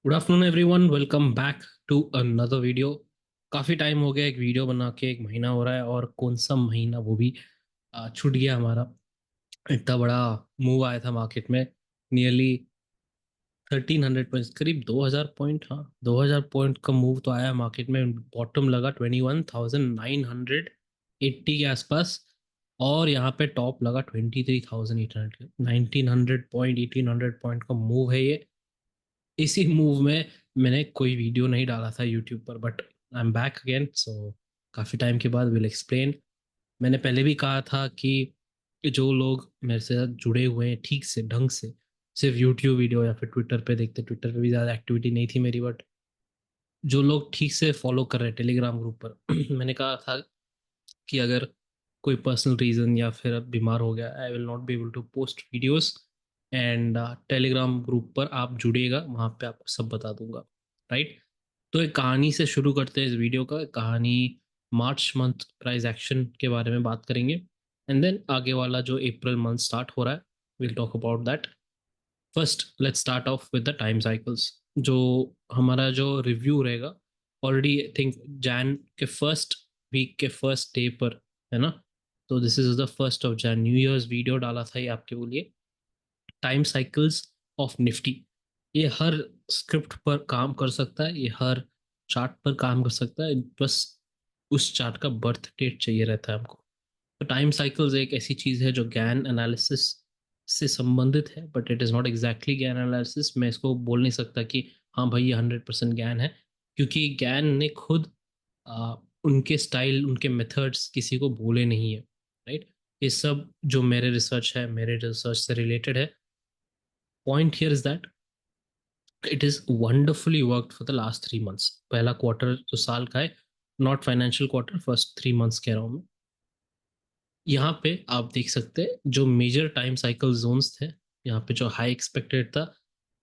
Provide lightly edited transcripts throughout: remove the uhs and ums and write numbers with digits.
Good afternoon everyone, welcome back to another video. काफ़ी time हो गया एक वीडियो बना के, एक महीना हो रहा है और कौन सा महीना वो भी छूट गया हमारा। इतना बड़ा मूव आया था मार्केट में, नियरली 1300 पॉइंट्स, करीब 2000 पॉइंट। हाँ, 2000 पॉइंट का मूव तो आया मार्केट में। बॉटम लगा 21,980 के आसपास और यहाँ पे टॉप लगा 23,800। 1900 पॉइंट, 1800 पॉइंट का मूव है ये। इसी मूव में मैंने कोई वीडियो नहीं डाला था यूट्यूब पर, but I am back again. So काफ़ी टाइम के बाद विल एक्सप्लेन। मैंने पहले भी कहा था कि जो लोग मेरे से साथ जुड़े हुए हैं ठीक से, ढंग से, सिर्फ यूट्यूब वीडियो या फिर ट्विटर पे देखते, ट्विटर पे भी ज़्यादा एक्टिविटी नहीं थी मेरी, बट जो लोग ठीक से फॉलो कर रहे हैं टेलीग्राम ग्रुप पर मैंने कहा था कि अगर कोई पर्सनल रीज़न या फिर अब बीमार हो गया, I will not be able to post videos. And Telegram group पर आप जुड़िएगा, वहाँ पे आपको सब बता दूंगा। राइट। तो एक कहानी से शुरू करते हैं इस वीडियो का। कहानी मार्च मंथ प्राइस एक्शन के बारे में बात करेंगे, एंड देन आगे वाला जो अप्रैल मंथ स्टार्ट हो रहा है, will talk about that. First let's start of with the time cycles. जो हमारा जो रिव्यू रहेगा, ऑलरेडी आई थिंक जैन के फर्स्ट वीक के फर्स्ट डे पर है ना। तो this is the first of Jain, new years video डाला था ये आपके लिए। Time cycles of Nifty. ये हर स्क्रिप्ट पर काम कर सकता है, ये हर चार्ट पर काम कर सकता है, बस उस चार्ट का बर्थ डेट चाहिए रहता है हमको। तो टाइम साइकिल्स एक ऐसी चीज है जो गैन एनालिसिस से संबंधित है, but it is not exactly Gann analysis. मैं इसको बोल नहीं सकता कि हाँ भाई ये 100% गैन है, क्योंकि गैन ने खुद आ, उनके स्टाइल, उनके मेथड्स किसी को बोले नहीं है। राइट। ये सब जो मेरे रिसर्च है, मेरे रिसर्च से रिलेटेड है। Point here is that it is wonderfully worked for the last 3 months. पहला क्वार्टर जो साल का है, not financial quarter, first 3 months कह रहा हूँ मैं। यहाँ पे आप देख सकते हैं जो मेजर टाइम साइकिल जोन्स थे, यहाँ पे जो हाई एक्सपेक्टेड था,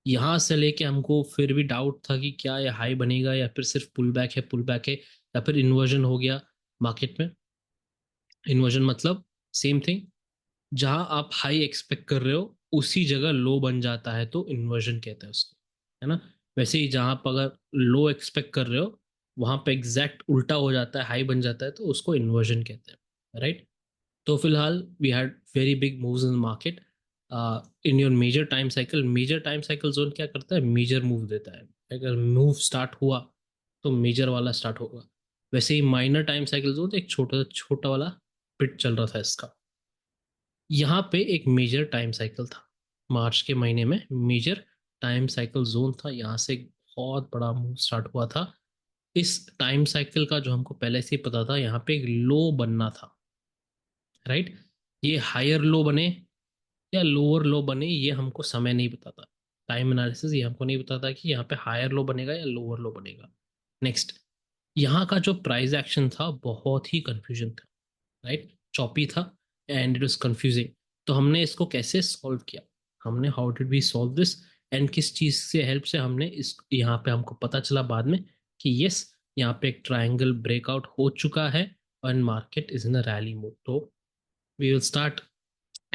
यहाँ से लेके हमको फिर भी डाउट था कि क्या ये हाई बनेगा या फिर सिर्फ पुल बैक है, पुल बैक है या फिर इन्वर्जन हो गया मार्केट में। इन्वर्जन मतलब सेम थिंग। जहां आप हाई एक्सपेक्ट कर रहे हो उसी जगह लो बन जाता है तो इन्वर्जन कहते हैं उसको, है ना। वैसे ही जहां पर अगर लो एक्सपेक्ट कर रहे हो वहां पे एग्जैक्ट उल्टा हो जाता है, हाई बन जाता है, तो उसको इन्वर्जन कहते हैं। राइट। तो फिलहाल we had very big moves in market. In your major time cycle, major time cycle zone क्या करता है, मेजर मूव देता है। अगर मूव स्टार्ट हुआ तो मेजर वाला स्टार्ट होगा। वैसे ही माइनर टाइम साइकिल जोन एक छोटा छोटा वाला पिट चल रहा था इसका। यहाँ पे एक मेजर टाइम साइकिल था मार्च के महीने में, मेजर टाइम साइकिल जोन था, यहाँ से एक बहुत बड़ा मूव स्टार्ट हुआ था। इस टाइम साइकिल का जो हमको पहले से ही पता था, यहाँ पे एक लो बनना था। राइट। ये हायर लो बने या लोअर लो बने ये हमको समय नहीं बताता। टाइम एनालिसिस ये हमको नहीं बताता कि यहाँ पे हायर लो बनेगा या लोअर लो बनेगा। नेक्स्ट, यहाँ का जो प्राइस एक्शन था बहुत ही कंफ्यूजन था। राइट, चॉपी था एंड इट वाज कंफ्यूजिंग। तो हमने इसको कैसे सॉल्व किया, हमने how did we solve this, and किस चीज से हेल्प से हमने इस यहाँ पे हमको पता चला बाद में कि यस, यहाँ पे एक ट्रायंगल ब्रेकआउट हो चुका है and market is in a rally mode. तो वी विल स्टार्ट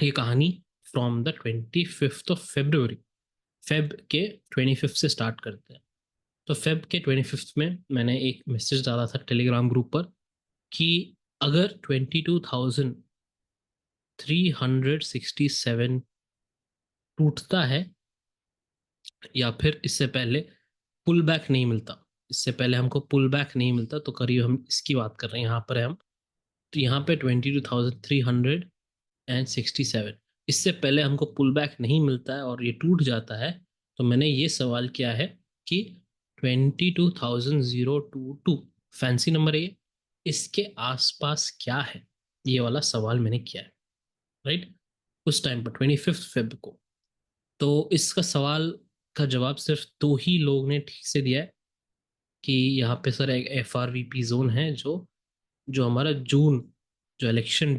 ये कहानी from the 25th of February. Feb के 25th से स्टार्ट करते हैं। तो फेब के 25th में मैंने एक मैसेज डाला था टेलीग्राम ग्रुप पर कि अगर 22,367 टूटता है या फिर इससे पहले पुल बैक नहीं मिलता, इससे पहले हमको पुल बैक नहीं मिलता, तो करीब हम इसकी बात कर रहे हैं, यहाँ पर है हम। तो यहाँ पे 22,367, इससे पहले हमको पुल बैक नहीं मिलता है और ये टूट जाता है। तो मैंने ये सवाल किया है कि 22,022, फैंसी नंबर है ये, इसके आसपास क्या है, ये वाला सवाल मैंने किया है। राइट। उस टाइम पर 25 फेब को। तो इसका सवाल का जवाब सिर्फ दो ही लोग ने ठीक से दिया है कि यहाँ पे सर एक FRVP जोन है, जो जो हमारा जून, जो इलेक्शन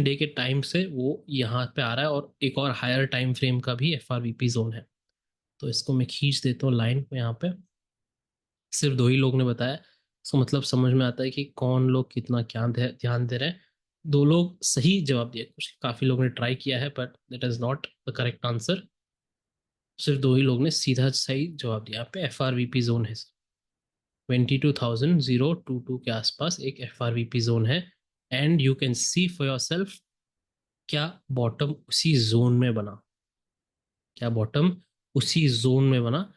डे के टाइम से वो यहाँ पे आ रहा है, और एक और हायर टाइम फ्रेम का भी FRVP जोन है। तो इसको मैं खींच देता हूँ लाइन पे यहाँ पे। सिर्फ दो ही लोग ने बताया, तो मतलब समझ में आता है कि कौन लोग कितना क्या ध्यान दे रहे हैं। दो लोग सही जवाब दिए, कुछ काफी लोगों ने ट्राई किया है, but that is not the correct answer. सिर्फ दो ही लोग ने सीधा सही जवाब दिया। यहाँ पे FRVP जोन है, 22,022 के आसपास एक FRVP जोन है। And you can see for your self, क्या बॉटम उसी जोन में बना, क्या बॉटम उसी जोन में बना।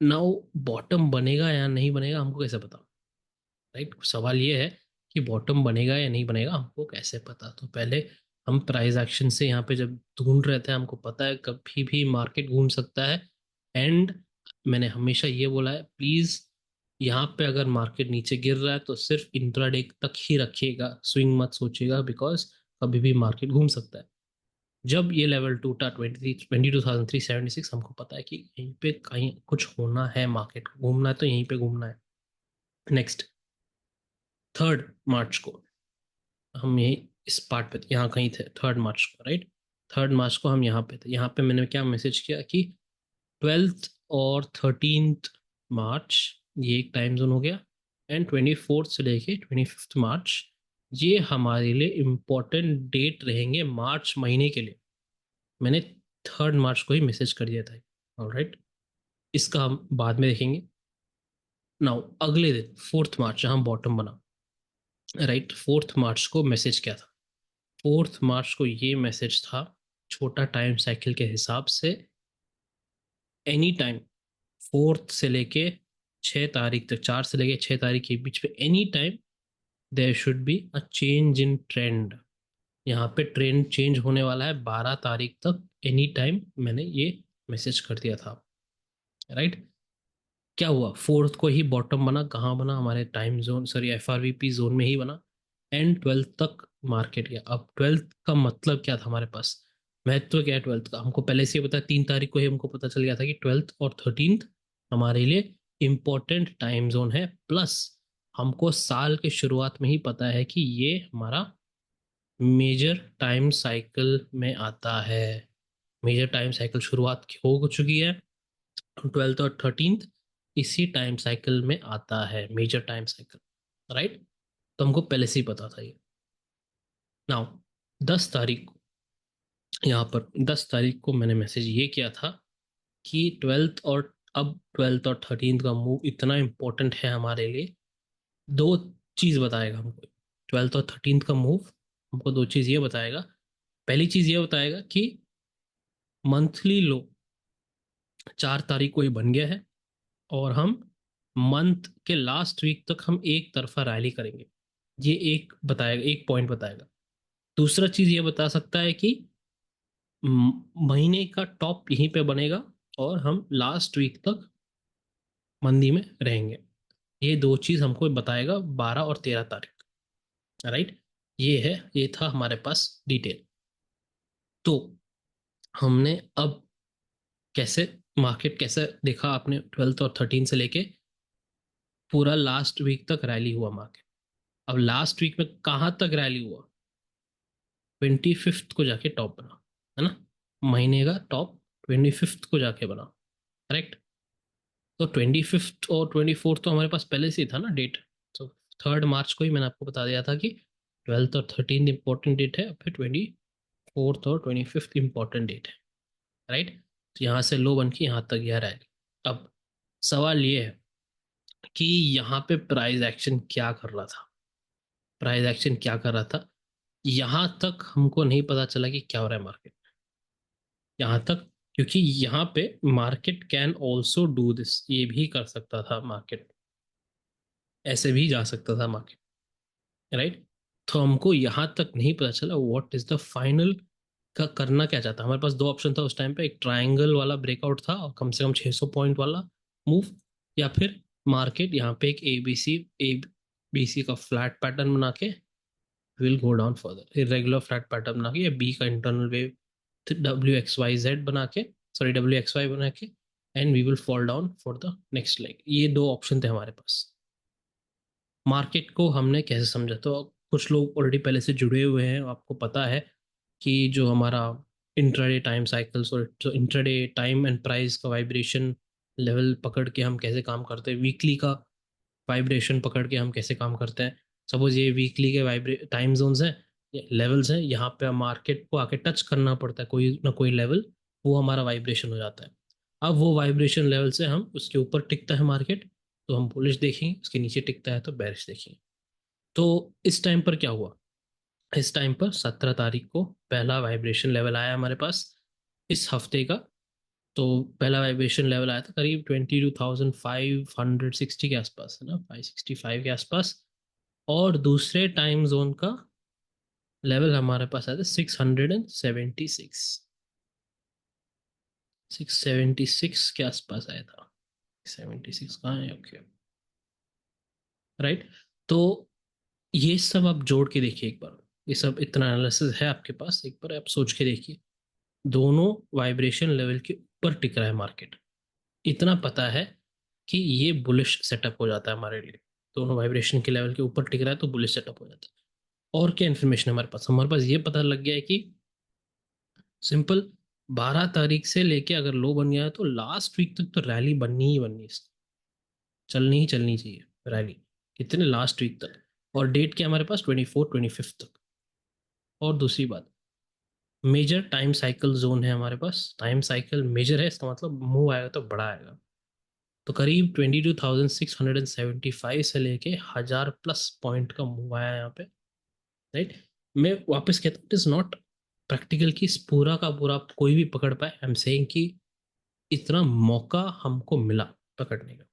नाउ बॉटम बनेगा या नहीं बनेगा हमको कैसे पता, राइट? सवाल ये है कि बॉटम बनेगा या नहीं बनेगा हमको कैसे पता। तो पहले हम प्राइस एक्शन से यहाँ पे जब ढूंढ रहे थे, हमको पता है कभी भी मार्केट घूम सकता है। एंड मैंने हमेशा ये बोला है, प्लीज यहाँ पे अगर मार्केट नीचे गिर रहा है तो सिर्फ इंट्राडे तक ही रखिएगा, स्विंग मत सोचिएगा, बिकॉज कभी भी मार्केट घूम सकता है। जब ये लेवल टूटा 22,376, हमको पता है कि यहीं पे कहीं कुछ होना है, मार्केट को घूमना है तो यहीं पे घूमना है। नेक्स्ट 3 मार्च को हम यही इस पार्ट पे यहाँ कहीं थे, 3 मार्च को, राइट? 3 मार्च को हम यहाँ पे थे। यहाँ पे मैंने क्या मैसेज किया कि 12th और 13th मार्च ये एक टाइम जोन हो गया, एंड 24th से लेके 25th मार्च ये हमारे लिए इम्पोर्टेंट डेट रहेंगे मार्च महीने के लिए। मैंने 3 मार्च को ही मैसेज कर दिया था। ऑलराइट, इसका हम बाद में देखेंगे। नाउ अगले दिन 4th मार्च जहाँ बॉटम बना, राइट? 4th मार्च को मैसेज क्या था? 4th मार्च को ये मैसेज था, छोटा टाइम साइकिल के हिसाब से एनी टाइम 4th से लेके 6 तारीख तक, 4 से लेके 6 तारीख के बीच में any time there should be a change in trend. यहाँ पे ट्रेंड चेंज होने वाला है 12 तारीख तक, एनी टाइम मैंने ये मैसेज कर दिया था, राइट? क्या हुआ? 4th को ही बॉटम बना, कहाँ बना? हमारे time zone, sorry, FRVP zone में ही बना। एंड 12th तक मार्केट गया। अब 12th का मतलब क्या था हमारे पास, महत्व क्या है 12th का? हमको पहले से ही पता है, 3 तारीख को ही हमको पता चल गया था कि 12th और 13th हमारे लिए इम्पोर्टेंट टाइम जोन है। प्लस हमको साल के शुरुआत में ही पता है कि ये हमारा मेजर टाइम साइकिल में आता है। मेजर टाइम साइकिल शुरुआत हो चुकी है, 12th और 13th इसी टाइम साइकिल में आता है, मेजर टाइम साइकिल, राइट? तो हमको पहले से ही पता था ये। नाउ 10 तारीख को, यहाँ पर 10 तारीख को मैंने मैसेज ये किया था कि 12th और 13th का मूव इतना इम्पोर्टेंट है हमारे लिए। दो चीज बताएगा हमको 12th और 13th का मूव, हमको दो चीज ये बताएगा। पहली चीज ये बताएगा कि मंथली लो 4 तारीख को ही बन गया है, और हम मंथ के लास्ट वीक तक हम एक तरफा रैली करेंगे। ये एक बताएगा, एक पॉइंट बताएगा। दूसरा चीज ये बता सकता है कि महीने का टॉप यहीं पे बनेगा और हम लास्ट वीक तक मंदी में रहेंगे। ये दो चीज हमको बताएगा 12 और 13 तारीख, राइट? ये है, ये था हमारे पास डिटेल। तो हमने अब कैसे मार्केट कैसे देखा आपने, 12th और 13th से लेके पूरा लास्ट वीक तक रैली हुआ मार्केट। अब लास्ट वीक में कहाँ तक रैली हुआ? 25th को जाके टॉप बना, है ना? महीने का टॉप 25th को जाके बना, करेक्ट? तो 25th और 24th तो हमारे पास पहले से ही था ना डेट। तो 3 मार्च को ही मैंने आपको बता दिया था कि 12th और 13th इंपॉर्टेंट डेट है, फिर 24th और 25th इंपॉर्टेंट डेट है, राइट? तो यहाँ से लो बन के यहाँ तक यह रैली। अब सवाल ये है कि यहाँ पे प्राइस एक्शन क्या कर रहा था? प्राइस एक्शन क्या कर रहा था यहाँ तक हमको नहीं पता चला कि क्या हो रहा है मार्केट यहाँ तक, क्योंकि यहाँ पे market can also do this, ये भी कर सकता था मार्केट, ऐसे भी जा सकता था मार्केट, राइट? तो हमको यहाँ तक नहीं पता चला व्हाट इज द फाइनल का करना क्या चाहता। हमारे पास दो ऑप्शन था उस टाइम पे, एक ट्रायंगल वाला ब्रेकआउट था और कम से कम 600 पॉइंट वाला मूव, या फिर मार्केट यहाँ पे एक एबीसी का फ्लैट पैटर्न बना के will go down further, irregular flat pattern बना के, या बी का इंटरनल वेव WXYZ बना के, सॉरी WXY बना के, and we will fall down for the next leg. ये दो ऑप्शन थे हमारे पास। मार्केट को हमने कैसे समझा? तो कुछ लोग ऑलरेडी पहले से जुड़े हुए हैं, आपको पता है कि जो हमारा इंट्राडे टाइम साइकिल्स और जो इंट्राडे टाइम एंड प्राइस का वाइब्रेशन लेवल पकड़ के हम कैसे काम करते हैं, वीकली का वाइब्रेशन पकड़ के हम कैसे काम करते हैं। सपोज ये वीकली के वाइब्रे टाइम जोन्स हैं, लेवल्स हैं, यहाँ पे मार्केट को आके टच करना पड़ता है कोई ना कोई लेवल, वो हमारा वाइब्रेशन हो जाता है। अब वो वाइब्रेशन लेवल से हम उसके ऊपर टिकता है मार्केट तो हम बुलिश देखेंगे, उसके नीचे टिकता है तो बेरिश देखेंगे। तो इस टाइम पर क्या हुआ, इस टाइम पर 17 तारीख को पहला वाइब्रेशन लेवल आया हमारे पास इस हफ्ते का। तो पहला वाइब्रेशन लेवल आया था करीब 22,560 के आसपास, है ना, 565 के आसपास। और दूसरे टाइम जोन का लेवल हमारे पास आया था 676, 676 के आसपास आया था। 76 कहाँ है, ओके, राइट। तो ये सब आप जोड़ के देखिए एक बार, ये सब इतना एनालिसिस है आपके पास, एक बार आप सोच के देखिए। दोनों वाइब्रेशन लेवल के ऊपर टिक रहा है मार्केट, इतना पता है कि ये बुलिश सेटअप हो जाता है हमारे लिए। दोनों वाइब्रेशन के लेवल के ऊपर टिक रहा है तो बुलिश सेटअप हो जाता है। और क्या इन्फॉर्मेशन है हमारे पास ये पता लग गया है कि सिंपल, 12 तारीख से लेके अगर लो बन गया है तो लास्ट वीक तक तो रैली बननी ही बननी है, चलनी ही चलनी चाहिए रैली। कितने, लास्ट वीक तक। और डेट क्या है हमारे पास, 24 25 तक। और दूसरी बात, मेजर टाइम साइकिल जोन है हमारे पास, टाइम साइकिल मेजर है, इसका मतलब मूव आएगा तो बड़ा आएगा। तो करीब 22,675 से लेके 1,000+ पॉइंट का मूव आया है यहाँ पे, राइट। मैं वापस कहता हूँ, इट इज नॉट प्रैक्टिकल कि इस पूरा का पूरा कोई भी पकड़ पाए। आई एम सेइंग कि इतना मौका हमको मिला पकड़ने का,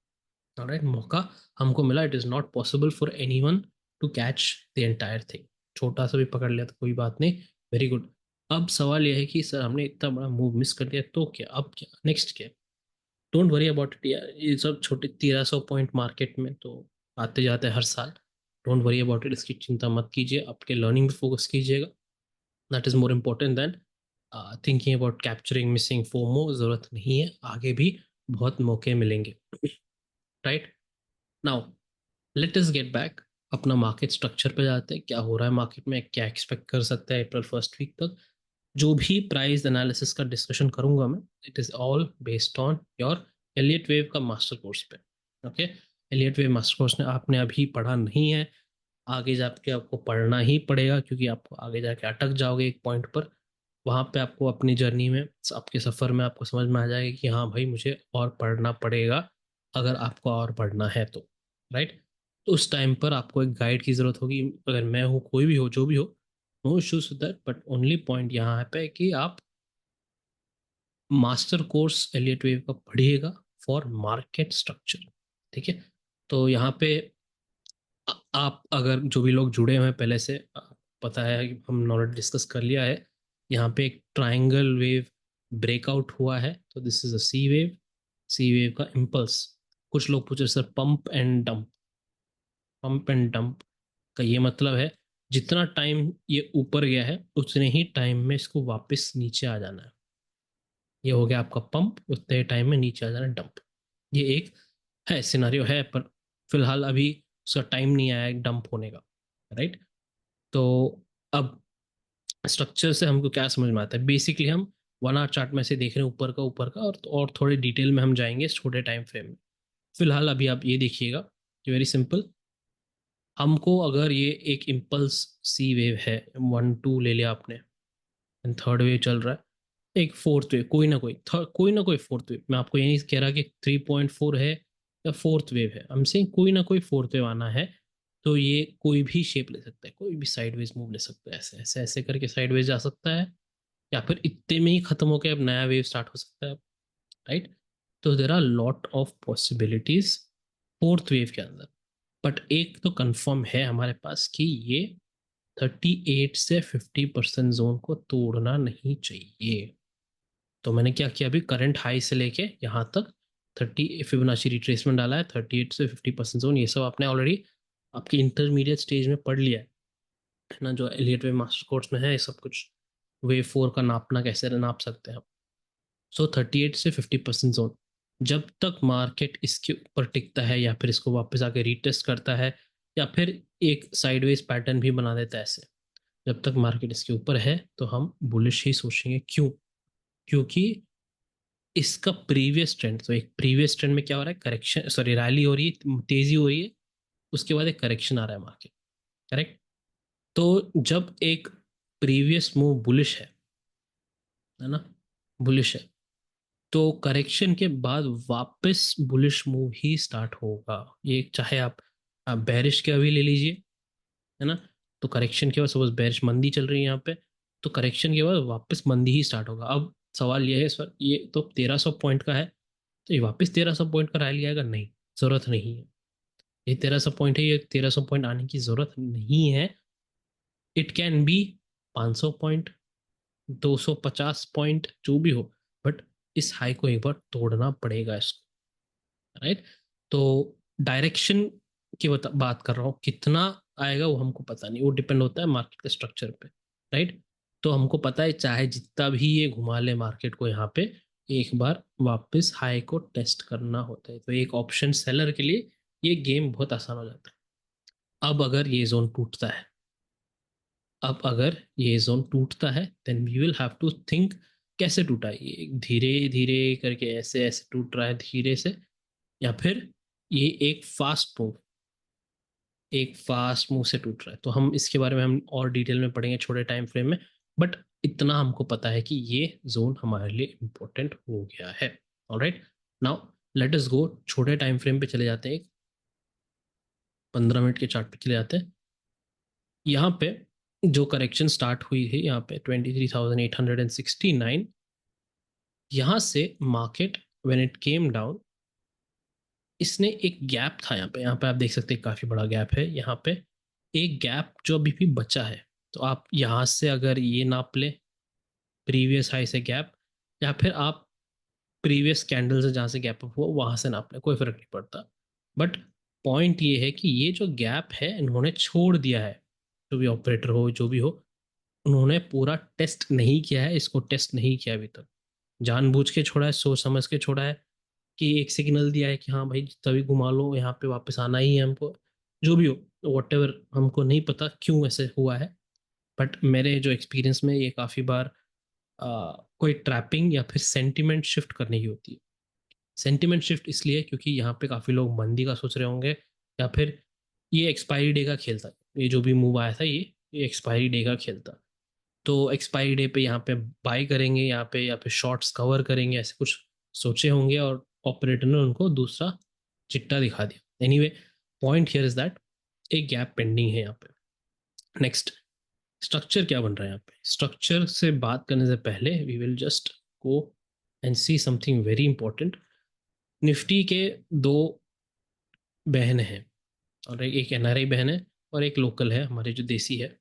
राइट, मौका हमको मिला। It is not possible for anyone to catch the entire thing. छोटा सा भी पकड़ लिया तो कोई बात नहीं, वेरी गुड। अब सवाल यह है कि सर हमने इतना बड़ा मूव मिस कर दिया तो क्या, अब क्या, नेक्स्ट क्या। डोंट वरी अबाउट इट यार, ये सब छोटे 1300 पॉइंट मार्केट में तो आते जाते हैं हर साल। डोंट वरी अबाउट इट, इसकी चिंता मत कीजिए, आपके लर्निंग पे फोकस कीजिएगा। That is more important than thinking about capturing missing FOMO. जरूरत नहीं है, आगे भी बहुत मौके मिलेंगे, right. Now let us get back, अपना मार्केट स्ट्रक्चर पे जाते हैं। क्या हो रहा है मार्केट में, क्या एक्सपेक्ट कर सकते हैं अप्रैल फर्स्ट वीक तक। जो भी प्राइस एनालिसिस का डिस्कशन करूंगा मैं, it is all based on your Elliott wave का मास्टर कोर्स पे, okay. Elliott wave master course ने आपने अभी पढ़ा नहीं है, आगे जाके आपको पढ़ना ही पड़ेगा, क्योंकि आपको आगे जाके अटक जाओगे एक पॉइंट पर। वहां पे आपको अपनी जर्नी में, आपके सफर में आपको समझ में आ जाएगा कि हाँ भाई मुझे और पढ़ना पड़ेगा, अगर आपको और पढ़ना है तो, राइट। तो उस टाइम पर आपको एक गाइड की जरूरत होगी, अगर मैं हूँ, कोई भी हो, जो भी हो, no issues with that. But only point यहाँ पे है कि आप मास्टर कोर्स एलियट वेव का पढ़िएगा फॉर मार्केट स्ट्रक्चर, ठीक है। तो यहाँ पे आप अगर जो भी लोग जुड़े हुए हैं पहले से, पता है कि हम नॉलेज डिस्कस कर लिया है। यहाँ पे एक ट्रायंगल वेव ब्रेकआउट हुआ है, तो this is a C wave, C wave का इम्पल्स। कुछ लोग पूछ रहे sir pump and dump, pump and dump का ये मतलब है जितना टाइम ये ऊपर गया है उतने ही टाइम में इसको वापस नीचे आ जाना है। ये हो गया आपका पंप, उतने टाइम में नीचे आ जाना डंप। ये एक है सिनारियो है, पर फिलहाल अभी उसका टाइम नहीं आया है डंप होने का, राइट। तो अब स्ट्रक्चर से हमको क्या समझ में आता है, बेसिकली हम 1 आवर चार्ट में से देख रहे हैं ऊपर का, और थोड़े डिटेल में हम जाएंगे इस छोटे टाइम फ्रेम में। फिलहाल अभी आप ये देखिएगा कि वेरी सिंपल, हमको अगर ये एक इम्पल्स सी वेव है, 1 2 ले लिया आपने, थर्ड वेव चल रहा है, एक फोर्थ वेव, कोई ना कोई फोर्थ वेव। मैं आपको ये नहीं कह रहा कि 3.4 है या फोर्थ वेव है, हमसे कोई ना कोई फोर्थ वेव आना है। तो ये कोई भी शेप ले सकता है, कोई भी साइडवेज मूव ले सकता है, ऐसे ऐसे ऐसे करके साइडवेज जा सकता है, या फिर इतने में ही खत्म होकर अब नया वेव स्टार्ट हो सकता है, राइट। तो there are lot of possibilities fourth wave के अंदर। बट एक तो कंफर्म है हमारे पास कि ये 38 से 50% जोन को तोड़ना नहीं चाहिए। तो मैंने क्या किया, अभी करंट हाई से लेके यहाँ तक फिबोनाची रिट्रेसमेंट डाला है, 38 से 50% जोन, ये सब आपने ऑलरेडी आपकी इंटरमीडिएट स्टेज में पढ़ लिया है ना, जो एलियट वे मास्टर कोर्स में है ये सब कुछ। वे फोर का नापना कैसे नाप सकते हैं हम। सो 38 से 50% जोन, जब तक मार्केट इसके ऊपर टिकता है या फिर इसको वापस आके रीटेस्ट करता है, या फिर एक साइडवेज पैटर्न भी बना देता है ऐसे, जब तक मार्केट इसके ऊपर है तो हम बुलिश ही सोचेंगे। क्यों? क्योंकि इसका प्रीवियस ट्रेंड, तो एक प्रीवियस ट्रेंड में क्या हो रहा है, करेक्शन, सॉरी रैली हो रही है, तेजी हो रही है, उसके बाद एक करेक्शन आ रहा है मार्केट, करेक्ट। तो जब एक प्रीवियस मूव बुलिश है ना, बुलिश है, तो करेक्शन के बाद वापस बुलिश मूव ही स्टार्ट होगा। ये चाहे आप बेरिश के अभी ले लीजिए, है ना, तो करेक्शन के बाद सपोज बेरिश मंदी चल रही है यहाँ पे, तो करेक्शन के बाद वापस मंदी ही स्टार्ट होगा। अब सवाल ये है सर, ये तो 1300 पॉइंट का है, तो ये वापस 1300 पॉइंट का रैली आएगा? नहीं, जरूरत नहीं है। ये 1300 पॉइंट है, ये 1300 पॉइंट आने की जरूरत नहीं है। It can be 500 point, 250 point, जो भी हो, बट इस हाई को एक बार तोड़ना पड़ेगा इसको, राइट। तो डायरेक्शन की बात कर रहा हूँ, कितना आएगा वो हमको पता नहीं, वो डिपेंड होता है मार्केट के स्ट्रक्चर पे, राइट। तो हमको पता है चाहे जितना भी ये घुमा ले मार्केट को, यहाँ पे एक बार वापस हाई को टेस्ट करना होता है। तो एक ऑप्शन सेलर के लिए ये गेम बहुत आसान हो जाता है। अब अगर ये जोन टूटता है, अब अगर ये जोन टूटता है, then we will have to think कैसे टूटा है ये, धीरे धीरे करके ऐसे ऐसे टूट रहा है धीरे से, या फिर ये एक फास्ट मूव से टूट रहा है। तो हम इसके बारे में हम और डिटेल में पढ़ेंगे छोटे टाइम फ्रेम में, बट इतना हमको पता है कि ये जोन हमारे लिए इम्पोर्टेंट हो गया है। ऑलराइट, नाउ लेट अस गो, छोटे टाइम फ्रेम पे चले जाते हैं, 15 मिनट के चार्ट पे चले जाते हैं। यहाँ पे जो करेक्शन स्टार्ट हुई थी यहाँ पे 23,869, यहाँ से market when it came down, इसने एक गैप था यहाँ पे आप देख सकते हैं, काफी बड़ा गैप है यहाँ पे, एक गैप जो अभी भी बचा है। तो आप यहाँ से अगर ये नाप ले, प्रीवियस हाई से गैप, या फिर आप प्रीवियस कैंडल से जहाँ से गैप अप हुआ वहां से नाप ले, कोई फर्क नहीं पड़ता। बट पॉइंट ये है कि ये जो गैप है इन्होंने छोड़ दिया है, जो भी ऑपरेटर हो जो भी हो, उन्होंने पूरा टेस्ट नहीं किया है, इसको टेस्ट नहीं किया अभी तक, जानबूझ के छोड़ा है, सोच समझ के छोड़ा है, कि एक सिग्नल दिया है कि हाँ भाई तभी घुमा लो, यहाँ पे वापस आना ही है हमको, जो भी हो, वट एवर, हमको नहीं पता क्यों ऐसे हुआ है। बट मेरे जो एक्सपीरियंस में ये काफ़ी बार कोई ट्रैपिंग या फिर सेंटिमेंट शिफ्ट करने की होती है। सेंटिमेंट शिफ्ट इसलिए क्योंकि यहाँ पे काफ़ी लोग मंदी का सोच रहे होंगे, या फिर ये एक्सपायरी डे का खेल था, ये जो भी मूव आया था ये एक्सपायरी डे का खेल था। तो एक्सपायरी डे पे यहाँ पे बाय करेंगे यहाँ पे, या फिर शॉर्ट्स कवर करेंगे, ऐसे कुछ सोचे होंगे, और ऑपरेटर ने उनको दूसरा चिट्टा दिखा दिया। Anyway, point here is that एक गैप पेंडिंग है यहाँ पे। नेक्स्ट, स्ट्रक्चर क्या बन रहा है यहाँ पे? स्ट्रक्चर से बात करने से पहले we will just go and see something very important. Nifty के दो बहन हैं, और एक एनआरआई बहन है और एक लोकल है हमारे जो देसी है।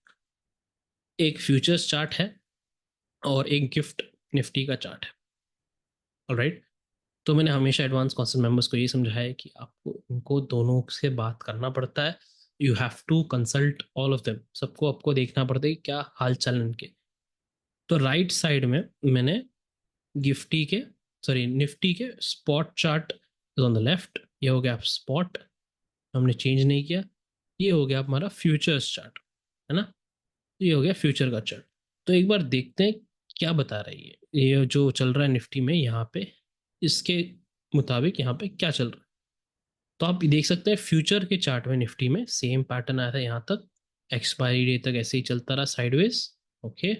एक फ्यूचर्स चार्ट है और एक गिफ्ट निफ्टी का चार्ट है। ऑलराइट, तो मैंने हमेशा एडवांस कॉन्सेप्ट मेंबर्स को ये समझाया है कि आपको उनको दोनों से बात करना पड़ता है। You have to consult all of them, सबको आपको देखना पड़ता है कि क्या हाल चाल उनके। तो राइट साइड में मैंने गिफ्टी के, सॉरी निफ्टी के spot chart is on the left, ये हो गया आप स्पॉट, हमने चेंज नहीं किया। ये हो गया हमारा फ्यूचर्स चार्ट, है ना, ये हो गया फ्यूचर का चार्ट। तो एक बार देखते हैं क्या बता रही है ये जो चल रहा है निफ्टी में यहाँ पे, इसके मुताबिक यहाँ पे क्या चल रहा है। तो आप देख सकते हैं फ्यूचर के चार्ट में निफ्टी में सेम पैटर्न आया था यहाँ तक, एक्सपायरी डे तक ऐसे ही चलता रहा साइडवेज। ओके,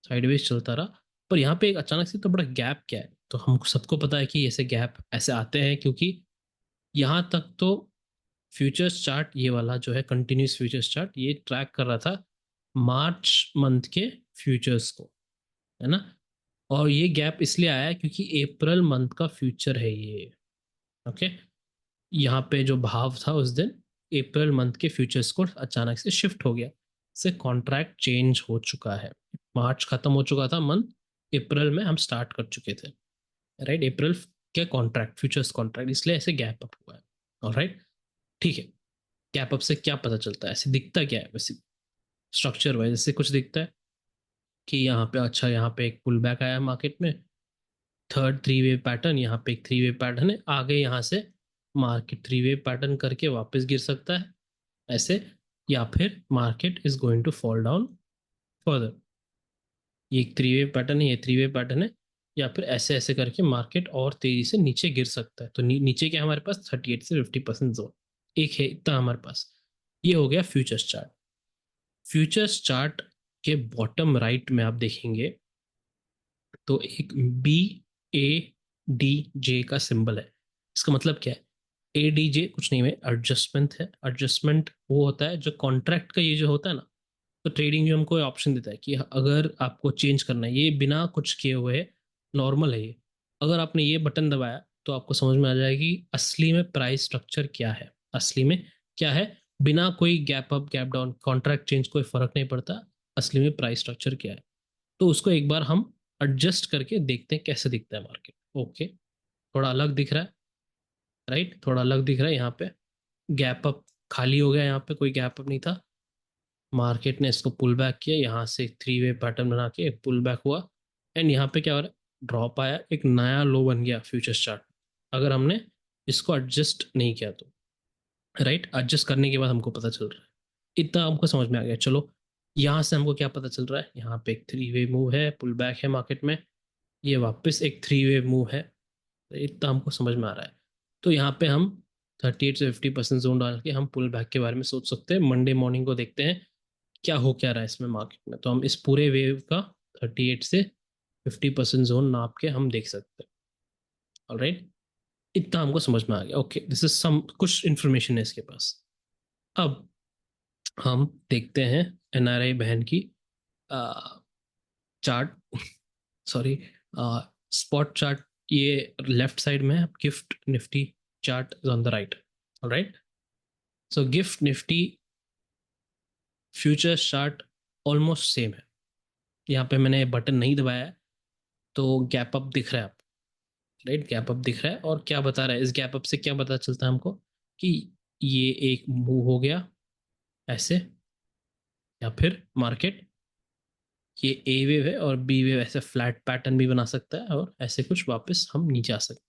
साइडवेज चलता रहा, पर यहाँ पे एक अचानक से तो बड़ा गैप क्या है, तो हमको सबको पता है कि ऐसे गैप ऐसे आते हैं क्योंकि यहाँ तक तो फ्यूचर्स चार्ट ये वाला जो है कंटिन्यूस फ्यूचर्स चार्ट, ये ट्रैक कर रहा था मार्च मंथ के फ्यूचर्स को, है ना। और ये गैप इसलिए आया है क्योंकि अप्रैल मंथ का फ्यूचर है ये। ओके, यहाँ पे जो भाव था उस दिन, अप्रैल मंथ के फ्यूचर्स को अचानक से शिफ्ट हो गया, से कॉन्ट्रैक्ट चेंज हो चुका है। मार्च खत्म हो चुका था मंथ, अप्रैल में हम स्टार्ट कर चुके थे, राइट। अप्रैल के कॉन्ट्रैक्ट फ्यूचर्स कॉन्ट्रैक्ट, इसलिए ऐसे गैप अप हुआ है। ऑलराइट, ठीक है, गैप अप से क्या पता चलता है, ऐसे दिखता क्या है वैसे स्ट्रक्चर वाइज, ऐसे कुछ दिखता है कि यहाँ पे अच्छा, यहाँ पे एक पुल बैक आया मार्केट में, थर्ड थ्री वे पैटर्न, यहाँ पे एक थ्री वे पैटर्न है, आगे यहाँ से मार्केट थ्री वे पैटर्न करके वापस गिर सकता है ऐसे, या फिर market is going to fall down further. ये एक थ्री वे पैटर्न है, ये थ्री वे पैटर्न है, या फिर ऐसे ऐसे करके मार्केट और तेजी से नीचे गिर सकता है। तो नीचे क्या हमारे पास 38 से 50% जोन एक है, इतना हमारे पास। ये हो गया फ्यूचर्स चार्ट। फ्यूचर्स चार्ट के बॉटम राइट में आप देखेंगे तो एक BADJ का सिंबल है। इसका मतलब क्या है? ADJ कुछ नहीं है, एडजस्टमेंट है। एडजस्टमेंट वो होता है जो कॉन्ट्रैक्ट का ये जो होता है ना, तो ट्रेडिंग जो हमको ऑप्शन देता है कि अगर आपको चेंज करना है, ये बिना कुछ किए हुए नॉर्मल है ये। अगर आपने ये बटन दबाया तो आपको समझ में आ जाएगी असली में प्राइस स्ट्रक्चर क्या है, असली में क्या है। बिना कोई gap up gap down contract change कोई फर्क नहीं पड़ता, असली में प्राइस स्ट्रक्चर क्या है। तो उसको एक बार हम एडजस्ट करके देखते हैं कैसे दिखता है मार्केट। ओके, थोड़ा अलग दिख रहा है, राइट, थोड़ा अलग दिख रहा है। यहाँ पे गैप अप खाली हो गया, यहाँ पे कोई गैप अप नहीं था। मार्केट ने इसको पुल बैक किया, यहाँ से थ्री वे पैटर्न बना के पुल बैक हुआ। एंड यहाँ पे क्या हो रहा है? ड्रॉप आया, एक नया लो बन गया फ्यूचर्स चार्ट, अगर हमने इसको एडजस्ट नहीं किया तो। राइट, एडजस्ट करने के बाद हमको पता चल रहा है, इतना हमको समझ में आ गया। चलो, यहाँ से हमको क्या पता चल रहा है? यहाँ पे एक थ्री वे मूव है, पुल बैक है मार्केट में, ये वापस एक थ्री वे मूव है। तो इतना हमको समझ में आ रहा है। तो यहाँ पे हम 38 से 50% जोन डाल के हम पुल बैक के बारे में सोच सकते हैं। मंडे मॉर्निंग को देखते हैं क्या हो क्या रहा है इसमें मार्केट में। तो हम इस पूरे वेव का 38 से 50% जोन नाप के हम देख सकते हैं। ऑलराइट, इतना हमको समझ में आ गया। ओके, दिस इज सम कुछ इंफॉर्मेशन है इसके पास। अब हम देखते हैं NRI बहन की चार्ट, सॉरी, स्पॉट चार्ट। ये लेफ्ट साइड में है, gift Nifty chart is on the right. Alright, so gift Nifty futures chart almost same है। यहाँ पे मैंने बटन नहीं दबाया है, तो गैप अप दिख रहा है आपको। राइट, गैप अप दिख रहा है। और क्या बता रहा है इस गैप अप से? क्या पता चलता है हमको कि ये एक मूव हो गया ऐसे, या फिर मार्केट ये ए वेव है और बी वेव ऐसे फ्लैट पैटर्न भी बना सकता है, और ऐसे कुछ वापस हम नीचे आ सकते हैं।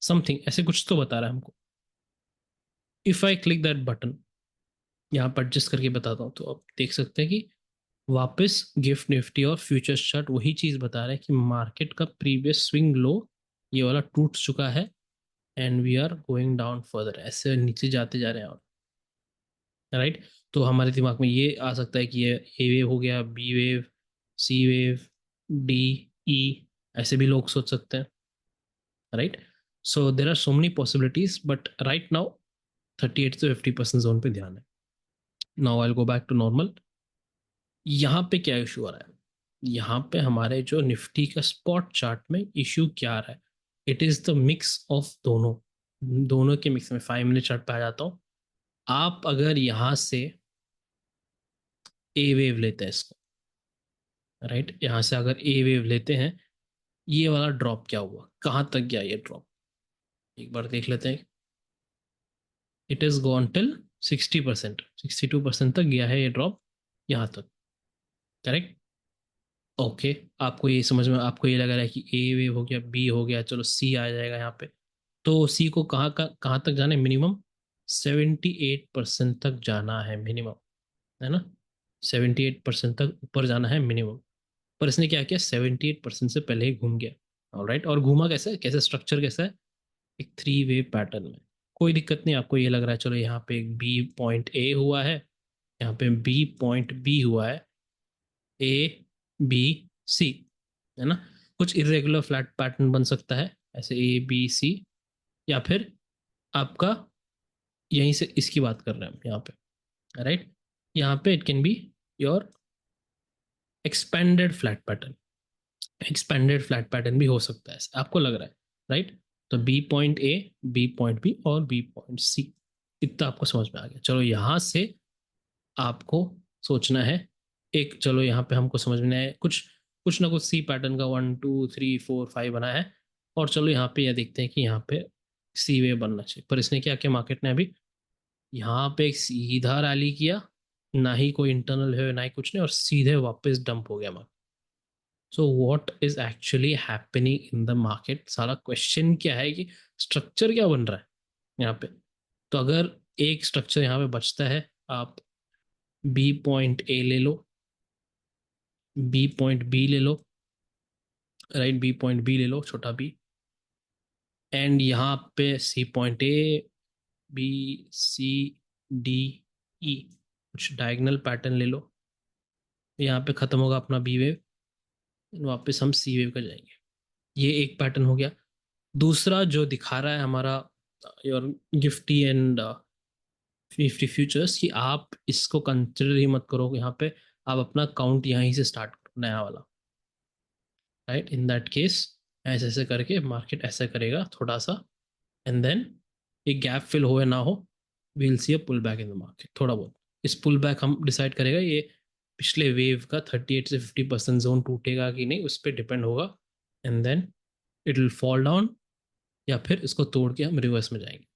समथिंग ऐसे कुछ तो बता रहा है हमको। If I click that button, यहाँ पर एडजस्ट करके बताता हूँ, तो आप देख सकते हैं कि वापस गिफ्ट निफ्टी और फ्यूचर्स चार्ट वही चीज बता रहा है कि मार्केट का प्रीवियस स्विंग लो ये वाला टूट चुका है, and we are going down further, ऐसे नीचे जाते जा रहे हैं। और राइट, तो हमारे दिमाग में ये आ सकता है कि ये ए वेव हो गया, B wave, C wave, D, E, ऐसे भी लोग सोच सकते हैं। Right, so there are so many possibilities, but right now 38 से 50% जोन पे ध्यान है। Now I go back to normal. यहाँ पे क्या इशू आ रहा है? यहाँ पे हमारे जो निफ्टी का स्पॉट चार्ट में इशू क्या आ रहा है? It is the mix of दोनों, दोनों के मिक्स में। 5 मिनट चार्ट पे आ जाता हूँ। आप अगर यहाँ से ए वेव लेते हैं इसको, राइट, यहाँ से अगर ए वेव लेते हैं, ये वाला ड्रॉप क्या हुआ, कहाँ तक गया ये ड्रॉप? एक बार देख लेते हैं। इट इज गॉन टिल 60%, 62% तक गया है ये ड्रॉप, यहाँ तक। करेक्ट। ओके, आपको ये समझ में, आपको ये लग रहा है कि ए वेव हो गया, बी हो गया, चलो सी आ जाएगा यहाँ पे। तो सी को कहाँ तक जाना है? मिनिमम 78% तक जाना है मिनिमम, है ना? 78% तक ऊपर जाना है मिनिमम। पर इसने क्या किया? 78% से पहले ही घूम गया। ऑलराइट, और घूमा कैसे? कैसे स्ट्रक्चर कैसा है? एक थ्री वे पैटर्न में। कोई दिक्कत नहीं, आपको ये लग रहा है चलो यहाँ पे एक बी पॉइंट ए हुआ है, यहाँ पे बी पॉइंट बी हुआ है, ए बी सी, है ना? कुछ इरेगुलर फ्लैट पैटर्न बन सकता है ऐसे, ए बी सी, या फिर आपका यहीं से इसकी बात कर रहे हैं हम यहाँ पे, राइट। यहाँ पे it can be your expanded flat pattern, expanded flat pattern भी हो सकता है ऐसे, आपको लग रहा है, राइट। तो B point A, B point B और बी पॉइंट सी, इतना आपको समझ में आ गया। चलो यहाँ से आपको सोचना है एक, चलो यहाँ पे हमको समझ में आया कुछ, कुछ ना कुछ सी पैटर्न का 1 2 3 4 5 बना है। और चलो यहाँ पे यह देखते हैं कि यहाँ पे सी वे बनना चाहिए। पर इसने क्या किया मार्केट ने? अभी यहाँ पे एक सीधा रैली किया, ना ही कोई इंटरनल है ना ही कुछ नहीं, और सीधे वापस डंप हो गया market. So what is actually happening in the market? सारा क्वेश्चन क्या है कि स्ट्रक्चर क्या बन रहा है यहाँ पे? तो अगर एक स्ट्रक्चर यहाँ पे बचता है, आप बी पॉइंट ए ले लो, बी पॉइंट बी ले लो, राइट, बी पॉइंट बी ले लो, छोटा बी, एंड यहाँ पे C point A, B, C, D, E, कुछ डायगोनल पैटर्न ले लो। यहाँ पे खत्म होगा अपना बी वेव, वापस हम सी वेव का जाएंगे। ये एक पैटर्न हो गया। दूसरा जो दिखा रहा है हमारा your Nifty and Nifty futures, कि आप इसको कंसिडर ही मत करो यहाँ पे, आप अपना काउंट यहीं से स्टार्ट करो नया वाला। राइट, इन दैट केस ऐसे ऐसे करके मार्केट ऐसे करेगा थोड़ा सा, एंड देन एक गैप फिल हो या ना हो, we'll see a pullback in the market थोड़ा बहुत। इस पुल बैक हम डिसाइड करेगा ये पिछले वेव का 38 से 50% जोन टूटेगा कि नहीं, उस पर डिपेंड होगा। And then it will fall down, या फिर इसको तोड़ के हम रिवर्स में जाएंगे।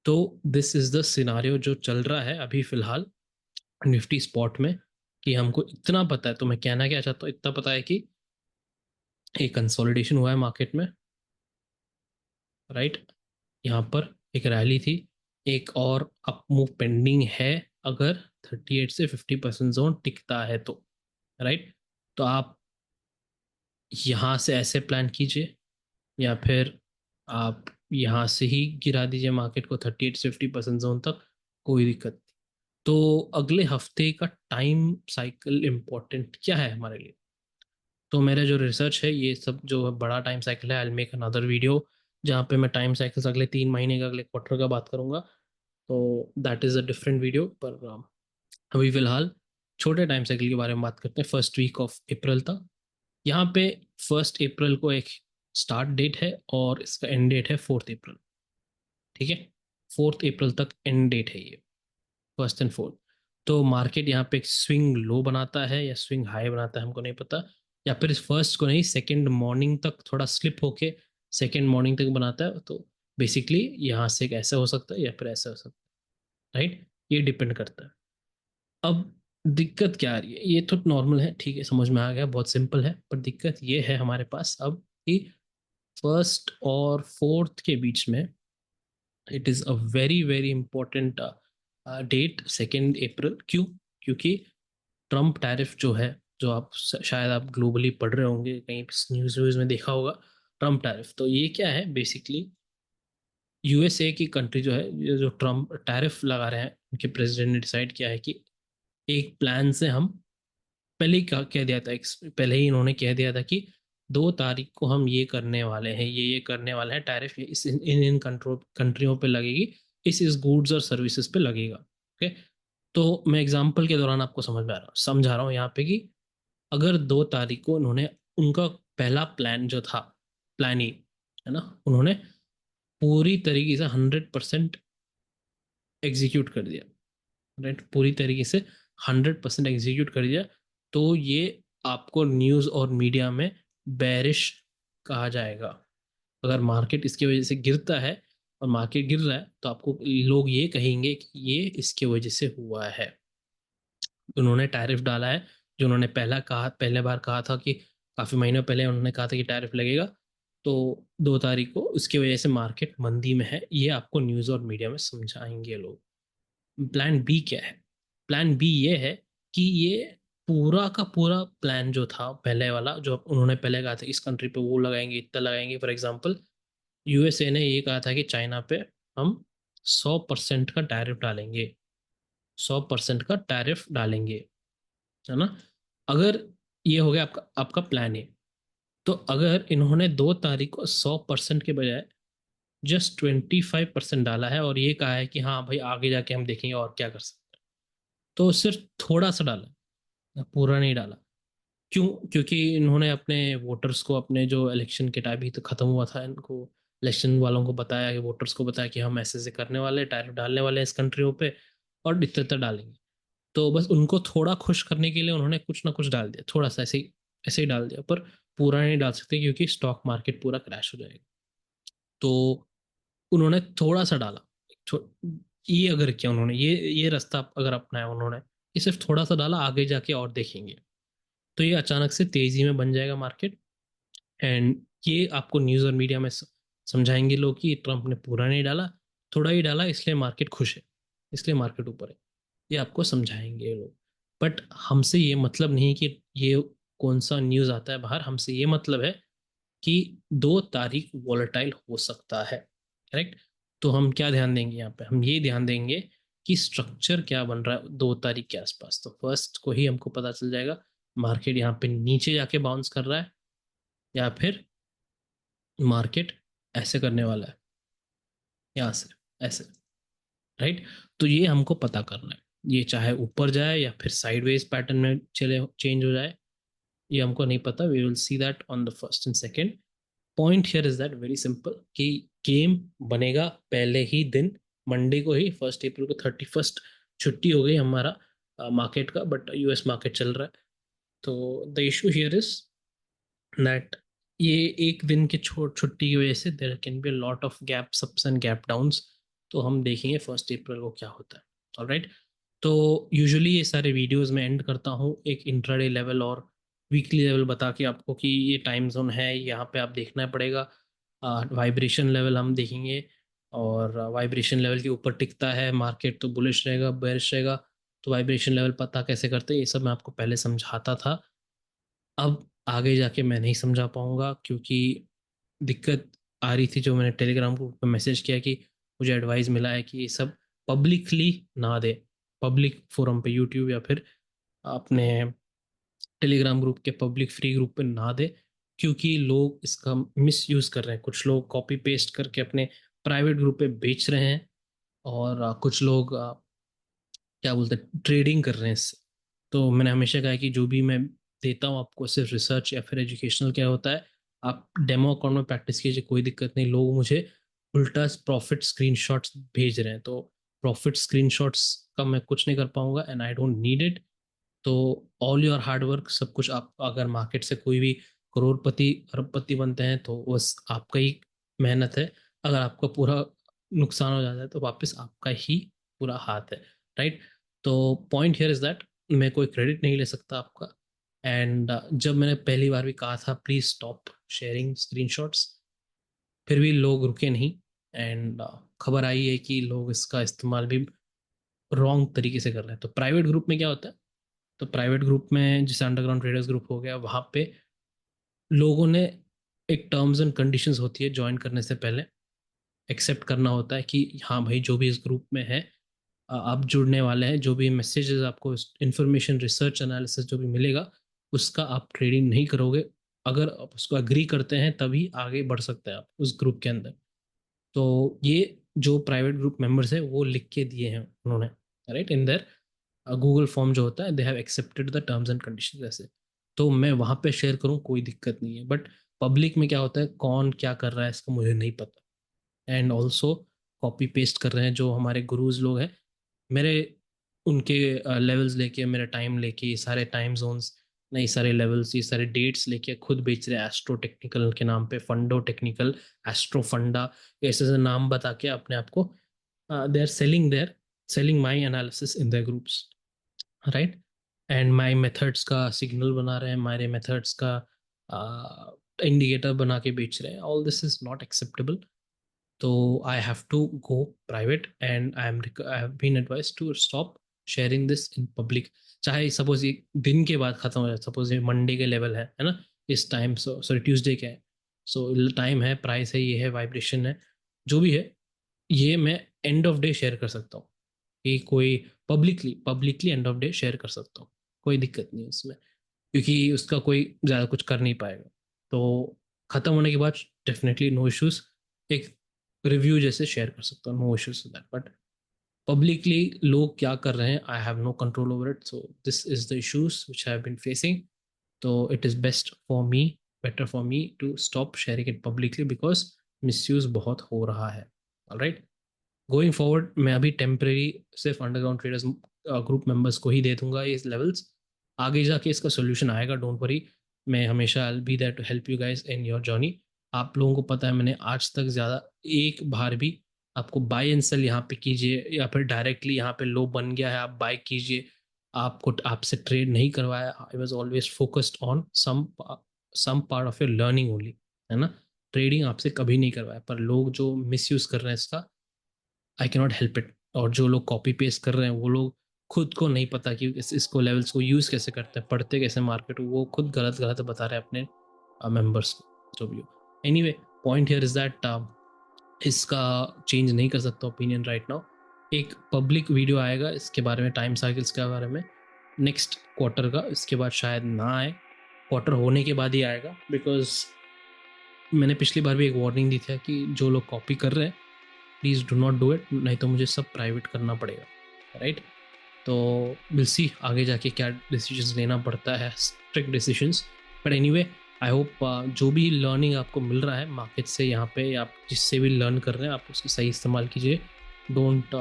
तो दिस इज द सिनारियो जो चल रहा है अभी फिलहाल निफ्टी स्पॉट में, कि हमको इतना पता है, तो मैं कहना क्या चाहता हूँ, इतना पता है कि एक कंसोलिडेशन हुआ है मार्केट में। राइट, यहाँ पर एक रैली थी, एक और अप मूव पेंडिंग है, अगर 38 से 50% जोन टिकता है तो। राइट, तो आप यहाँ से ऐसे प्लान कीजिए, या फिर आप यहाँ से ही गिरा दीजिए मार्केट को 38 से 50% जोन तक, कोई दिक्कत नहीं। तो अगले हफ्ते का टाइम साइकिल इम्पोर्टेंट क्या है हमारे लिए? तो मेरा जो रिसर्च है, ये सब जो बड़ा टाइम साइकिल है, आई मेक अनदर वीडियो जहाँ पे मैं टाइम साइकिल्स अगले 3 महीने का, अगले क्वार्टर का बात करूंगा। तो that is a different video. पर अभी फिलहाल छोटे टाइम साइकिल के बारे में बात करते हैं, फर्स्ट वीक ऑफ अप्रैल तक। यहाँ पे 1 अप्रैल को एक स्टार्ट डेट है और इसका एंड डेट है 4 अप्रैल। ठीक है, 4 अप्रैल तक एंड डेट है ये, फर्स्ट एंड फोर्थ। तो मार्केट यहाँ पे एक स्विंग लो बनाता है या स्विंग हाई बनाता है, हमको नहीं पता, या फिर इस फर्स्ट को नहीं, सेकंड मॉर्निंग तक थोड़ा स्लिप होके सेकंड मॉर्निंग तक बनाता है। तो बेसिकली यहाँ से एक ऐसा हो सकता है या फिर ऐसा हो सकता है। राइट, ये डिपेंड करता है। अब दिक्कत क्या आ रही है, ये तो नॉर्मल है, ठीक है, समझ में आ गया, बहुत सिंपल है। पर दिक्कत ये है हमारे पास अब कि फर्स्ट और फोर्थ के बीच में it is a very very important date, 2 April. क्यों? क्योंकि ट्रम्प टैरिफ जो है, जो आप शायद आप ग्लोबली पढ़ रहे होंगे, कहीं न्यूज़ व्यूज़ में देखा होगा, ट्रम्प टैरिफ। तो ये क्या है बेसिकली, यूएसए की कंट्री जो है, ये जो ट्रम्प टैरिफ लगा रहे हैं, उनके प्रेसिडेंट ने डिसाइड किया है कि एक प्लान से हम पहले ही कह दिया था, पहले ही इन्होंने कह दिया था कि 2 तारीख को हम ये करने वाले हैं, ये करने वाले हैं, टैरिफ इस इन कंट्रोल कंट्रियों पे लगेगी, इस गुड्स और सर्विसेज पे लगेगा। ओके, तो मैं एग्जांपल के दौरान आपको समझा रहा हूँ यहाँ पे कि अगर 2 तारीख को उन्होंने, उनका पहला प्लान जो था, प्लान ए, है ना, उन्होंने पूरी तरीके से 100% एग्जीक्यूट कर दिया। राइट, पूरी तरीके से 100% एग्जीक्यूट कर दिया, तो ये आपको न्यूज़ और मीडिया में बेरिश कहा जाएगा। अगर मार्केट इसकी वजह से गिरता है, और मार्केट गिर रहा है, तो आपको लोग ये कहेंगे कि ये इसके वजह से हुआ है। उन्होंने टैरिफ डाला है, जो उन्होंने पहले बार कहा था कि काफ़ी महीनों पहले उन्होंने कहा था कि टैरिफ लगेगा। तो 2 तारीख को उसकी वजह से मार्केट मंदी में है, ये आपको न्यूज़ और मीडिया में समझाएंगे लोग। प्लान बी क्या है? प्लान बी ये है कि ये पूरा का पूरा प्लान जो था पहले वाला, जो उन्होंने पहले कहा था इस कंट्री पे वो लगाएंगे, इतना लगाएंगे, फॉर एग्जांपल यूएसए ने ये कहा था कि चाइना पे हम 100% का टैरिफ डालेंगे, 100% का टैरिफ डालेंगे, है ना। अगर ये हो गया आपका आपका प्लान है, तो अगर इन्होंने 2 तारीख को 100% के बजाय जस्ट 25% डाला है, और ये कहा है कि हाँ भाई आगे जाके हम देखेंगे और क्या कर सकते हैं, तो सिर्फ थोड़ा सा डाला, पूरा नहीं डाला। क्यों? क्योंकि इन्होंने अपने वोटर्स को, अपने जो इलेक्शन के टाइम ही तो खत्म हुआ था, इनको इलेक्शन वालों को बताया, कि वोटर्स को बताया कि हम ऐसे ऐसे करने वाले हैं, टैरिफ डालने वाले हैं इस कंट्रियों पे, और इतना इतना डालेंगे। तो बस उनको थोड़ा खुश करने के लिए उन्होंने कुछ ना कुछ डाल दिया, थोड़ा सा ऐसे ही डाल दिया, पर पूरा नहीं डाल सकते क्योंकि स्टॉक मार्केट पूरा क्रैश हो जाएगा। तो उन्होंने थोड़ा सा डाला। थो- ये अगर किया उन्होंने, ये रास्ता अगर अपनाया उन्होंने, ये सिर्फ थोड़ा सा डाला, आगे जाके और देखेंगे, तो ये अचानक से तेजी में बन जाएगा मार्केट। एंड ये आपको न्यूज़ और मीडिया में समझाएंगे लोग कि ट्रम्प ने पूरा नहीं डाला, थोड़ा ही डाला, इसलिए मार्केट खुश है, इसलिए मार्केट ऊपर है। ये आपको समझाएंगे ये लोग। बट हमसे ये मतलब नहीं कि ये कौन सा न्यूज़ आता है बाहर, हमसे ये मतलब है कि 2 तारीख वॉलेटाइल हो सकता है। करेक्ट, तो हम क्या ध्यान देंगे यहाँ पे, हम ये ध्यान देंगे कि स्ट्रक्चर क्या बन रहा है 2 तारीख के आसपास। तो फर्स्ट को ही हमको पता चल जाएगा मार्केट यहाँ पे नीचे जाके बाउंस कर रहा है या फिर मार्केट ऐसे करने वाला है, यहाँ से ऐसे, राइट। तो ये हमको पता करना है, ये चाहे ऊपर जाए या फिर साइडवेज पैटर्न में चले चेंज हो जाए, ये हमको नहीं पता। We will see that on the first and second. Point here is that very simple कि गेम बनेगा पहले ही दिन, मंडे को ही, 1 अप्रैल को, 31st छुट्टी हो गई हमारा मार्केट का, बट यूएस मार्केट चल रहा है। तो the issue here is that ये एक दिन के छुट्टी की वजह से there can be lot of gaps ups and gap downs. तो हम देखेंगे 1 अप्रैल को क्या होता है। ऑलराइट। तो यूजुअली ये सारे वीडियोस में एंड करता हूँ एक इंट्राडे लेवल और वीकली लेवल बता के आपको कि ये टाइम जोन है, यहाँ पे आप देखना पड़ेगा। वाइब्रेशन लेवल हम देखेंगे, और वाइब्रेशन लेवल के ऊपर टिकता है मार्केट तो बुलिश रहेगा, बेरिश रहेगा। तो वाइब्रेशन लेवल पता कैसे करते हैं, ये सब मैं आपको पहले समझाता था। अब आगे जाके मैं नहीं समझा पाऊंगा, क्योंकि दिक्कत आ रही थी, जो मैंने टेलीग्राम ग्रुप पे मैसेज किया कि मुझे एडवाइस मिला है कि ये सब पब्लिकली ना दे, पब्लिक फोरम पे, यूट्यूब या फिर अपने टेलीग्राम ग्रुप के पब्लिक फ्री ग्रुप पे ना दे, क्योंकि लोग इसका मिस यूज़ कर रहे हैं। कुछ लोग कॉपी पेस्ट करके अपने प्राइवेट ग्रुप पे बेच रहे हैं, और कुछ लोग क्या बोलते हैं, ट्रेडिंग कर रहे हैं इससे। तो मैंने हमेशा कहा है कि जो भी मैं देता हूँ आपको, सिर्फ रिसर्च या फिर एजुकेशनल क्या होता है, आप डेमो अकाउंट में प्रैक्टिस कीजिए, कोई दिक्कत नहीं। लोग मुझे उल्टा प्रॉफिट स्क्रीनशॉट्स भेज रहे हैं, तो प्रॉफिट स्क्रीनशॉट्स का मैं कुछ नहीं कर पाऊंगा, and I don't need it. तो ऑल योर हार्ड वर्क सब कुछ, आप अगर मार्केट से कोई भी करोड़पति अरबपति बनते हैं तो बस आपका ही मेहनत है। अगर आपका पूरा नुकसान हो जाता है तो वापस आपका ही पूरा हाथ है, राइट। तो पॉइंट हियर इज दैट मैं कोई क्रेडिट नहीं ले सकता आपका। एंड जब मैंने पहली बार भी कहा था प्लीज स्टॉप शेयरिंग स्क्रीनशॉट्स, फिर भी लोग रुके नहीं। एंड खबर आई है कि लोग इसका इस्तेमाल भी रॉन्ग तरीके से कर रहे हैं। तो प्राइवेट ग्रुप में क्या होता है, तो प्राइवेट ग्रुप में जैसे अंडरग्राउंड ट्रेडर्स ग्रुप हो गया, वहाँ पे लोगों ने एक टर्म्स एंड कंडीशंस होती है ज्वाइन करने से पहले, एक्सेप्ट करना होता है कि हाँ भाई जो भी इस ग्रुप में है, आप जुड़ने वाले हैं, जो भी मैसेजेस आपको इंफॉर्मेशन रिसर्च एनालिसिस जो भी मिलेगा, उसका आप ट्रेडिंग नहीं करोगे। अगर आप उसको अग्री करते हैं तभी आगे बढ़ सकते हैं आप उस ग्रुप के अंदर। तो ये जो प्राइवेट ग्रुप मेंबर्स है वो लिख के दिए हैं उन्होंने, right, in their Google form जो होता है, they have accepted the terms and condition ऐसे। तो मैं वहाँ पे शेयर करूँ कोई दिक्कत नहीं है, बट पब्लिक में क्या होता है, कौन क्या कर रहा है इसका मुझे नहीं पता। एंड ऑल्सो कॉपी पेस्ट कर रहे हैं जो हमारे गुरुज लोग हैं, मेरे उनके लेवल्स लेके, मेरा टाइम लेके, ये सारे टाइम जोन्स, नई सारे लेवल्स, ये सारे डेट्स लेके खुद बेच रहे हैं एस्ट्रो टेक्निकल के नाम पे, फंडो टेक्निकल, एस्ट्रो फंडा, ऐसे ऐसे नाम बता के अपने आप को they are selling my analysis in their groups, right. And my methods का सिग्नल बना रहे हैं, हमारे मेथड्स का इंडिकेटर बना के बेच रहे हैं। All this is not acceptable. तो I have to go private, and I have been advise to stop sharing this in public. चाहे सपोज ये दिन के बाद खत्म हो जाए, सपोज ये मंडे के लेवल है ना, इस टाइम, सॉरी ट्यूसडे का है, सो टाइम है, प्राइस है, ये है, वाइब्रेशन है, जो भी है, ये मैं एंड ऑफ डे शेयर कर सकता हूँ कि कोई publicly end of day share कर सकता हूँ, कोई दिक्कत नहीं है उसमें, क्योंकि उसका कोई ज़्यादा कुछ कर नहीं पाएगा। तो ख़त्म होने के बाद डेफिनेटली नो इश्यूज, एक रिव्यू जैसे शेयर कर सकता हूँ, no issues that. But publicly लोग क्या कर रहे हैं, I have no control over it. So this is the issues which I have been facing. तो it is better for me to stop sharing it publicly, because misuse बहुत हो रहा है। ऑलराइट। गोइंग फॉरवर्ड मैं अभी temporary सिर्फ underground traders group members को ही दे दूंगा ये लेवल्स। आगे जाके इसका सोल्यूशन आएगा, डोंट वरी। मैं हमेशा I be there to help you guys in your journey. आप लोगों को पता है मैंने आज तक ज़्यादा एक बार भी आपको बाय एंड सेल यहाँ पे कीजिए या फिर डायरेक्टली यहाँ पे लो बन गया है आप बाय कीजिए, आपको आपसे ट्रेड नहीं करवाया। I was always focused on some part of your learning only, है ना। ट्रेडिंग आपसे कभी नहीं करवाया, पर लोग जो मिस यूज़ कर रहे हैं इसका, आई कैनॉट हेल्प इट। और जो लोग कॉपी पेस्ट कर रहे हैं वो लोग खुद को नहीं पता कि इसको लेवल्स को यूज़ कैसे करते हैं, पढ़ते कैसे मार्केट, वो खुद गलत गलत बता रहे हैं अपने मेंबर्स को, जो भी हो। Anyway, point here is that इसका चेंज नहीं कर सकता ओपिनियन राइट नाउ। एक पब्लिक वीडियो आएगा इसके बारे में, टाइम साइकिल्स के बारे में, नेक्स्ट क्वार्टर का, इसके बाद शायद ना आए, क्वार्टर होने के बाद ही आएगा, बिकॉज मैंने पिछली बार भी एक वार्निंग दी थी कि जो लोग कॉपी कर रहे हैं please do not do it, नहीं तो मुझे सब प्राइवेट करना पड़ेगा, राइट। तो विल सी आगे जाके क्या डिसीजंस लेना पड़ता है, strict decisions. But anyway, I hope जो भी लर्निंग आपको मिल रहा है मार्केट से, यहाँ पे आप जिससे भी लर्न कर रहे हैं आप उसका सही इस्तेमाल कीजिए, don't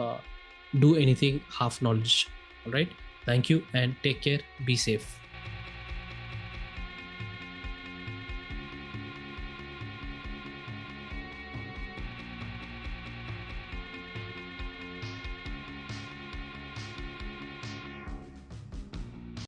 do anything half knowledge, right. Thank you and take care, be safe.